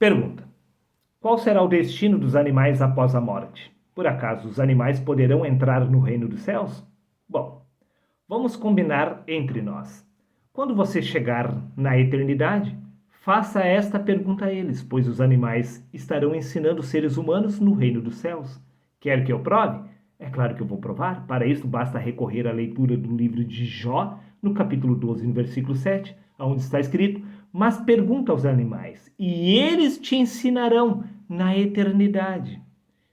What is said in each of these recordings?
Pergunta: qual será o destino dos animais após a morte? Por acaso os animais poderão entrar no reino dos céus? Bom, vamos combinar entre nós. Quando você chegar na eternidade, faça esta pergunta a eles, pois os animais estarão ensinando os seres humanos no reino dos céus. Quer que eu prove? É claro que eu vou provar. Para isso, basta recorrer à leitura do livro de Jó, no capítulo 12, no versículo 7, onde está escrito: Mas pergunta aos animais, e eles te ensinarão na eternidade.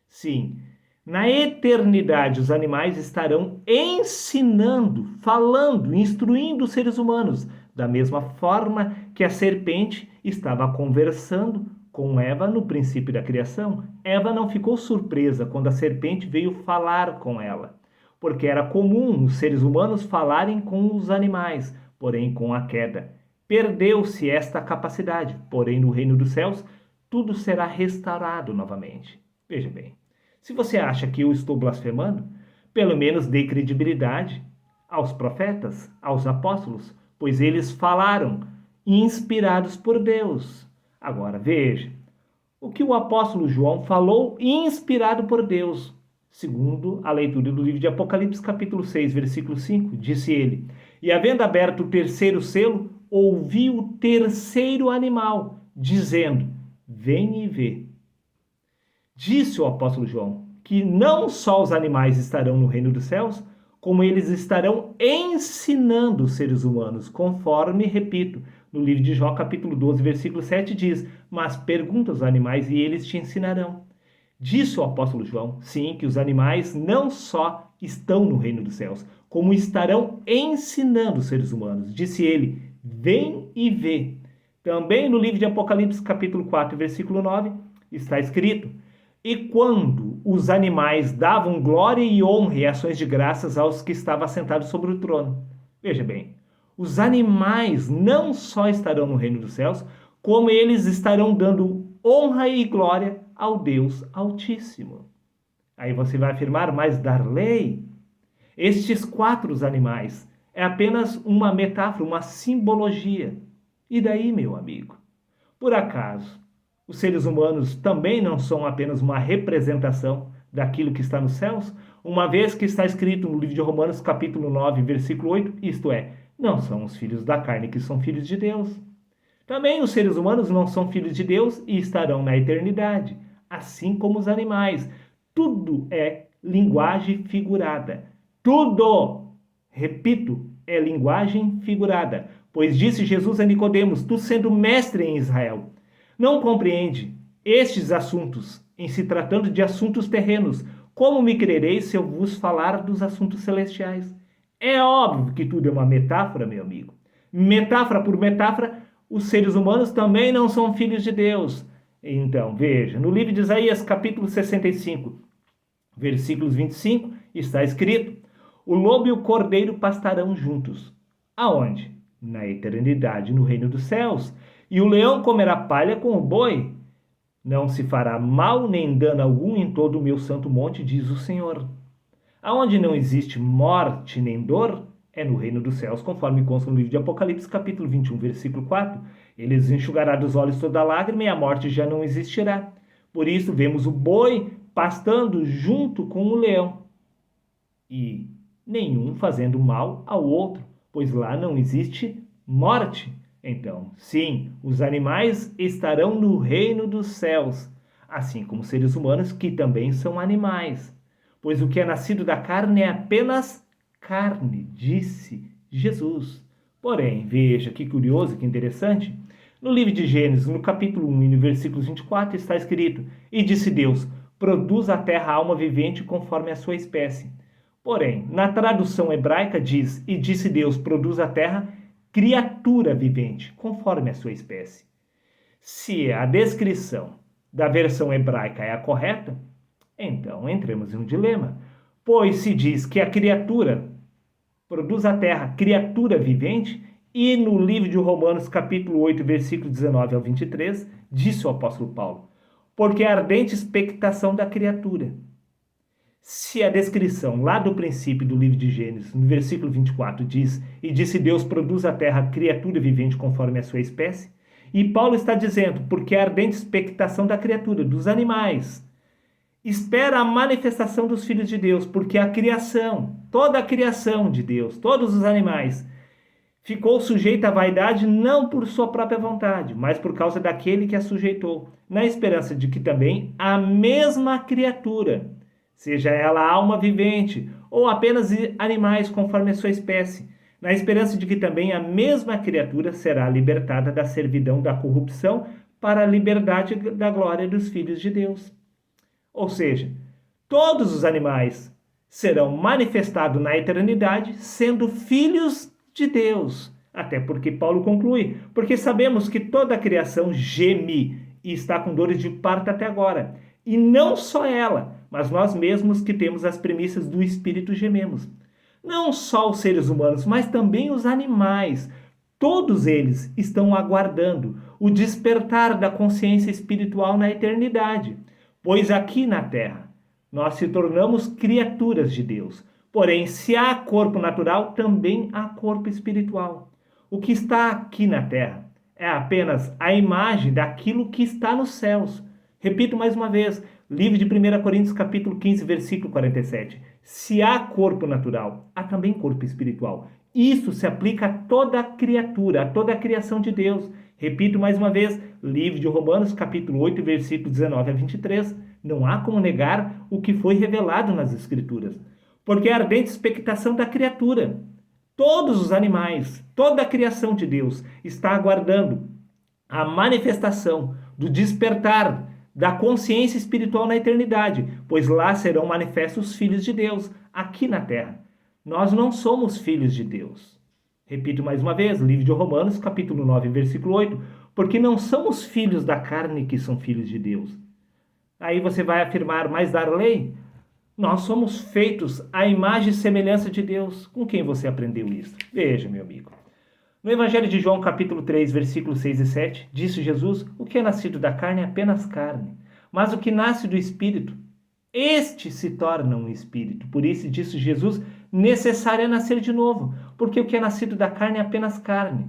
Sim, na eternidade os animais estarão ensinando, falando, instruindo os seres humanos, da mesma forma que a serpente estava conversando com Eva no princípio da criação. Eva não ficou surpresa quando a serpente veio falar com ela, porque era comum os seres humanos falarem com os animais, porém com a queda perdeu-se esta capacidade, porém no reino dos céus tudo será restaurado novamente. Veja bem, se você acha que eu estou blasfemando, pelo menos dê credibilidade aos profetas, aos apóstolos, pois eles falaram, inspirados por Deus. Agora veja, o que o apóstolo João falou, inspirado por Deus. Segundo a leitura do livro de Apocalipse, capítulo 6, versículo 5, disse ele: E havendo aberto o terceiro selo, ouvi o terceiro animal, dizendo: Vem e vê. Disse o apóstolo João que não só os animais estarão no reino dos céus, como eles estarão ensinando os seres humanos, conforme, repito, no livro de Jó, capítulo 12, versículo 7, diz: Mas pergunta aos animais e eles te ensinarão. Disse o apóstolo João, sim, que os animais não só estão no reino dos céus, como estarão ensinando os seres humanos. Disse ele: Vem e vê. Também no livro de Apocalipse, capítulo 4, versículo 9, está escrito: E quando os animais davam glória e honra e ações de graças aos que estavam assentados sobre o trono. Veja bem, os animais não só estarão no reino dos céus, como eles estarão dando honra e glória ao Deus Altíssimo. Aí você vai afirmar: mas Darley, estes quatro animais é apenas uma metáfora, uma simbologia. E daí, meu amigo? Por acaso, os seres humanos também não são apenas uma representação daquilo que está nos céus, uma vez que está escrito no livro de Romanos, capítulo 9, versículo 8, isto é, não são os filhos da carne que são filhos de Deus. Também os seres humanos não são filhos de Deus e estarão na eternidade, assim como os animais. Tudo é linguagem figurada. Tudo, repito, é linguagem figurada. Pois disse Jesus a Nicodemos: Tu sendo mestre em Israel, não compreende estes assuntos, em se tratando de assuntos terrenos. Como me crereis se eu vos falar dos assuntos celestiais? É óbvio que tudo é uma metáfora, meu amigo. Metáfora por metáfora, os seres humanos também não são filhos de Deus. Então, veja, no livro de Isaías, capítulo 65, versículos 25, está escrito: O lobo e o cordeiro pastarão juntos. Aonde? Na eternidade, no reino dos céus. E o leão comerá palha com o boi. Não se fará mal nem dano algum em todo o meu santo monte, diz o Senhor. Aonde não existe morte nem dor, é no reino dos céus, conforme consta no livro de Apocalipse, capítulo 21, versículo 4. Eles enxugará dos olhos toda lágrima e a morte já não existirá. Por isso, vemos o boi pastando junto com o leão. E nenhum fazendo mal ao outro, pois lá não existe morte. Então, sim, os animais estarão no reino dos céus, assim como os seres humanos, que também são animais. Pois o que é nascido da carne é apenas carne, disse Jesus. Porém, veja que curioso, que interessante. No livro de Gênesis, no capítulo 1 e no versículo 24, está escrito: E disse Deus: Produz a terra alma vivente conforme a sua espécie. Porém, na tradução hebraica diz: E disse Deus: Produz a terra criatura vivente, conforme a sua espécie. Se a descrição da versão hebraica é a correta, então entremos em um dilema, pois se diz que a criatura produz a terra criatura vivente, e no livro de Romanos, capítulo 8, versículo 19 ao 23, disse o apóstolo Paulo: Porque a ardente expectação da criatura. Se a descrição lá do princípio do livro de Gênesis, no versículo 24, diz: E disse Deus: Produz a terra criatura vivente conforme a sua espécie, E Paulo está dizendo, porque a ardente expectação da criatura, dos animais, espera a manifestação dos filhos de Deus, porque a criação, toda a criação de Deus, todos os animais, ficou sujeita à vaidade não por sua própria vontade, mas por causa daquele que a sujeitou, na esperança de que também a mesma criatura, seja ela alma vivente ou apenas animais conforme a sua espécie, na esperança de que também a mesma criatura será libertada da servidão da corrupção para a liberdade da glória dos filhos de Deus. Ou seja, todos os animais serão manifestados na eternidade sendo filhos de Deus. Até porque Paulo conclui, porque sabemos que toda a criação geme e está com dores de parto até agora. E não só ela, mas nós mesmos que temos as premissas do Espírito gememos. Não só os seres humanos, mas também os animais. Todos eles estão aguardando o despertar da consciência espiritual na eternidade. Pois aqui na Terra, nós se tornamos criaturas de Deus. Porém, se há corpo natural, também há corpo espiritual. O que está aqui na Terra é apenas a imagem daquilo que está nos céus. Repito mais uma vez, livro de 1 Coríntios capítulo 15, versículo 47. Se há corpo natural, há também corpo espiritual. Isso se aplica a toda a criatura, a toda a criação de Deus. Repito mais uma vez, livro de Romanos capítulo 8, versículo 19 a 23. Não há como negar o que foi revelado nas Escrituras. Porque é a ardente expectação da criatura. Todos os animais, toda a criação de Deus está aguardando a manifestação do despertar da consciência espiritual na eternidade, pois lá serão manifestos os filhos de Deus, aqui na terra. Nós não somos filhos de Deus. Repito mais uma vez, livro de Romanos, capítulo 9, versículo 8, porque não somos filhos da carne que são filhos de Deus. Aí você vai afirmar, mas Darley, nós somos feitos à imagem e semelhança de Deus. Com quem você aprendeu isso? Veja, meu amigo. No Evangelho de João, capítulo 3, versículos 6 e 7, disse Jesus, o que é nascido da carne é apenas carne, mas o que nasce do Espírito, este se torna um Espírito. Por isso, disse Jesus, necessário é nascer de novo, porque o que é nascido da carne é apenas carne.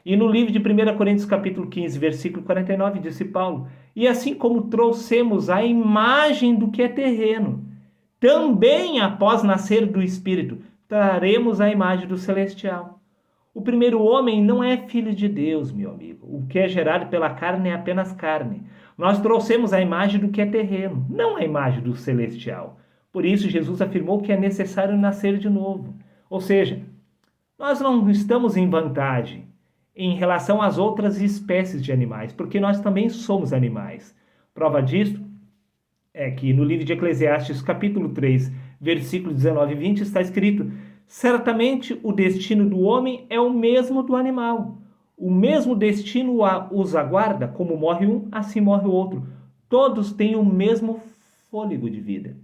E no livro de 1 Coríntios, capítulo 15, versículo 49, disse Paulo, e assim como trouxemos a imagem do que é terreno, também após nascer do Espírito, traremos a imagem do celestial. O primeiro homem não é filho de Deus, meu amigo. O que é gerado pela carne é apenas carne. Nós trouxemos a imagem do que é terreno, não a imagem do celestial. Por isso, Jesus afirmou que é necessário nascer de novo. Ou seja, nós não estamos em vantagem em relação às outras espécies de animais, porque nós também somos animais. Prova disso é que no livro de Eclesiastes, capítulo 3, versículo 19 e 20, está escrito: certamente o destino do homem é o mesmo do animal. O mesmo destino os aguarda, como morre um, assim morre o outro. Todos têm o mesmo fôlego de vida.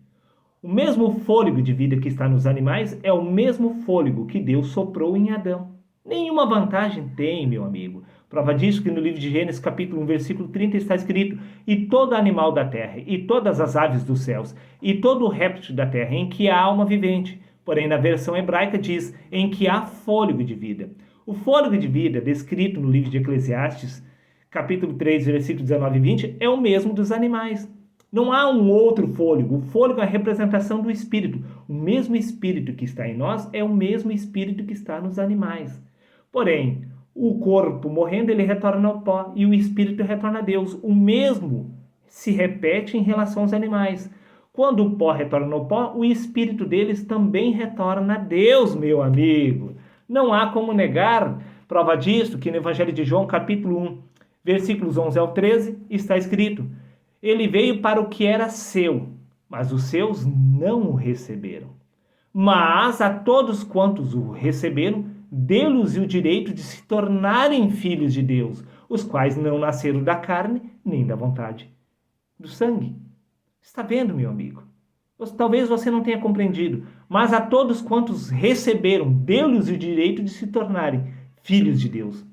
O mesmo fôlego de vida que está nos animais é o mesmo fôlego que Deus soprou em Adão. Nenhuma vantagem tem, meu amigo. Prova disso que no livro de Gênesis, capítulo 1, versículo 30, está escrito: e todo animal da terra, e todas as aves dos céus, e todo réptil da terra, em que há alma vivente. Porém, na versão hebraica diz, em que há fôlego de vida. O fôlego de vida, descrito no livro de Eclesiastes, capítulo 3, versículo 19 e 20, é o mesmo dos animais. Não há um outro fôlego. O fôlego é a representação do Espírito. O mesmo Espírito que está em nós é o mesmo Espírito que está nos animais. Porém, o corpo morrendo, ele retorna ao pó e o Espírito retorna a Deus. O mesmo se repete em relação aos animais. Quando o pó retorna ao pó, o Espírito deles também retorna a Deus, meu amigo. Não há como negar. Prova disso que no Evangelho de João, capítulo 1, versículos 11 ao 13, está escrito: ele veio para o que era seu, mas os seus não o receberam. Mas a todos quantos o receberam, deu-lhes o direito de se tornarem filhos de Deus, os quais não nasceram da carne, nem da vontade do sangue. Está vendo, meu amigo? Talvez você não tenha compreendido, mas a todos quantos receberam, deu-lhes o direito de se tornarem filhos de Deus.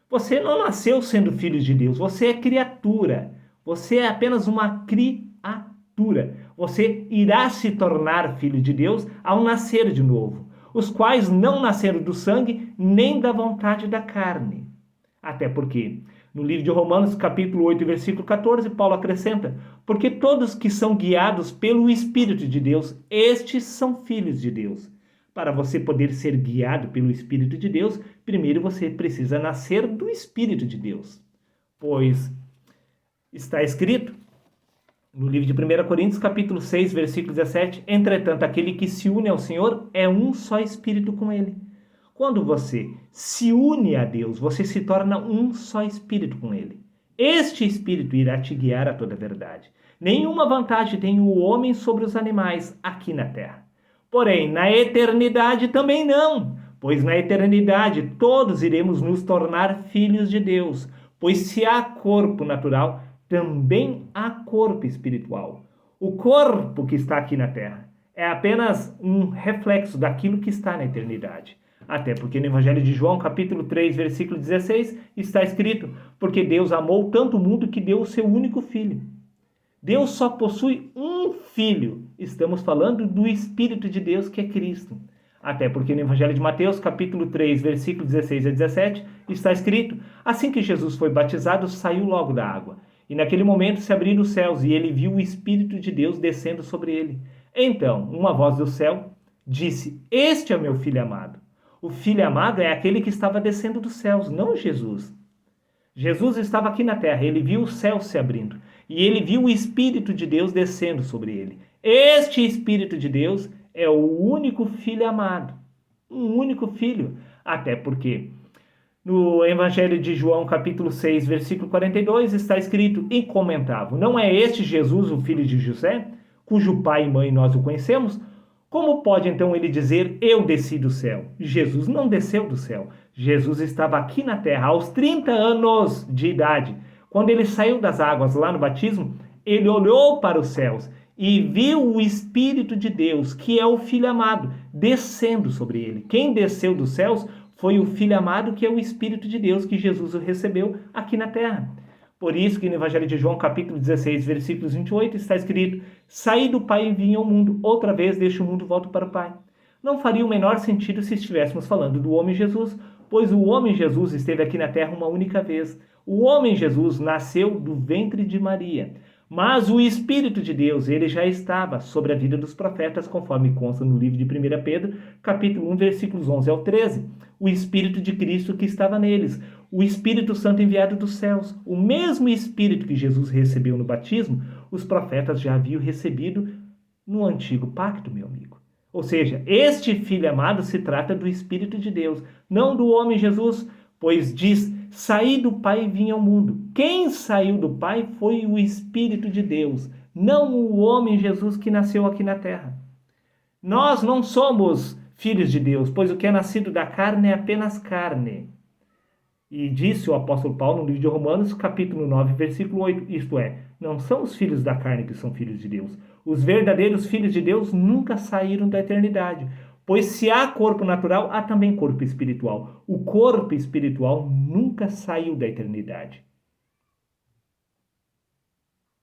Você não nasceu sendo filho de Deus, você é criatura. Você é apenas uma criatura. Você irá se tornar filho de Deus ao nascer de novo, os quais não nasceram do sangue nem da vontade da carne. Até porque No livro de Romanos, capítulo 8, versículo 14, Paulo acrescenta: porque todos que são guiados pelo Espírito de Deus, estes são filhos de Deus. Para você poder ser guiado pelo Espírito de Deus, primeiro você precisa nascer do Espírito de Deus. Pois está escrito no livro de 1 Coríntios, capítulo 6, versículo 17, entretanto, aquele que se une ao Senhor é um só Espírito com Ele. Quando você se une a Deus, você se torna um só Espírito com Ele. Este Espírito irá te guiar a toda a verdade. Nenhuma vantagem tem o homem sobre os animais aqui na terra. Porém, na eternidade também não, pois na eternidade todos iremos nos tornar filhos de Deus, pois se há corpo natural, também há corpo espiritual. O corpo que está aqui na terra é apenas um reflexo daquilo que está na eternidade. Até porque no Evangelho de João, capítulo 3, versículo 16, está escrito: porque Deus amou tanto o mundo que deu o seu único filho. Deus só possui um filho. Estamos falando do Espírito de Deus, que é Cristo. Até porque no Evangelho de Mateus, capítulo 3, versículo 16 a 17, está escrito: assim que Jesus foi batizado, saiu logo da água. E naquele momento se abriram os céus, e ele viu o Espírito de Deus descendo sobre ele. Então, uma voz do céu disse: este é o meu filho amado. O filho amado é aquele que estava descendo dos céus, não Jesus. Jesus estava aqui na terra, ele viu o céu se abrindo. E ele viu o Espírito de Deus descendo sobre ele. Este Espírito de Deus é o único filho amado. Um único filho. Até porque no Evangelho de João, capítulo 6, versículo 42, está escrito e comentavam: não é este Jesus o filho de José, cujo pai e mãe nós o conhecemos? Como pode então ele dizer, eu desci do céu? Jesus não desceu do céu. Jesus estava aqui na terra aos 30 anos de idade. Quando ele saiu das águas lá no batismo, ele olhou para os céus e viu o Espírito de Deus, que é o Filho amado, descendo sobre ele. Quem desceu dos céus foi o Filho amado, que é o Espírito de Deus, que Jesus recebeu aqui na terra. Por isso que no Evangelho de João, capítulo 16, versículos 28, está escrito: saí do Pai e vim ao mundo, outra vez deixo o mundo e volto para o Pai. Não faria o menor sentido se estivéssemos falando do homem Jesus, pois o homem Jesus esteve aqui na terra uma única vez. O homem Jesus nasceu do ventre de Maria, mas o Espírito de Deus, ele já estava sobre a vida dos profetas, conforme consta no livro de 1 Pedro, capítulo 1, versículos 11 ao 13. O Espírito de Cristo que estava neles, o Espírito Santo enviado dos céus, o mesmo Espírito que Jesus recebeu no batismo, os profetas já haviam recebido no antigo pacto, meu amigo. Ou seja, este Filho amado se trata do Espírito de Deus, não do homem Jesus, pois diz: saí do Pai e vim ao mundo. Quem saiu do Pai foi o Espírito de Deus, não o homem Jesus que nasceu aqui na terra. Nós não somos filhos de Deus, pois o que é nascido da carne é apenas carne. E disse o apóstolo Paulo no livro de Romanos, capítulo 9, versículo 8, isto é, não são os filhos da carne que são filhos de Deus. Os verdadeiros filhos de Deus nunca saíram da eternidade. Pois se há corpo natural, há também corpo espiritual. O corpo espiritual nunca saiu da eternidade.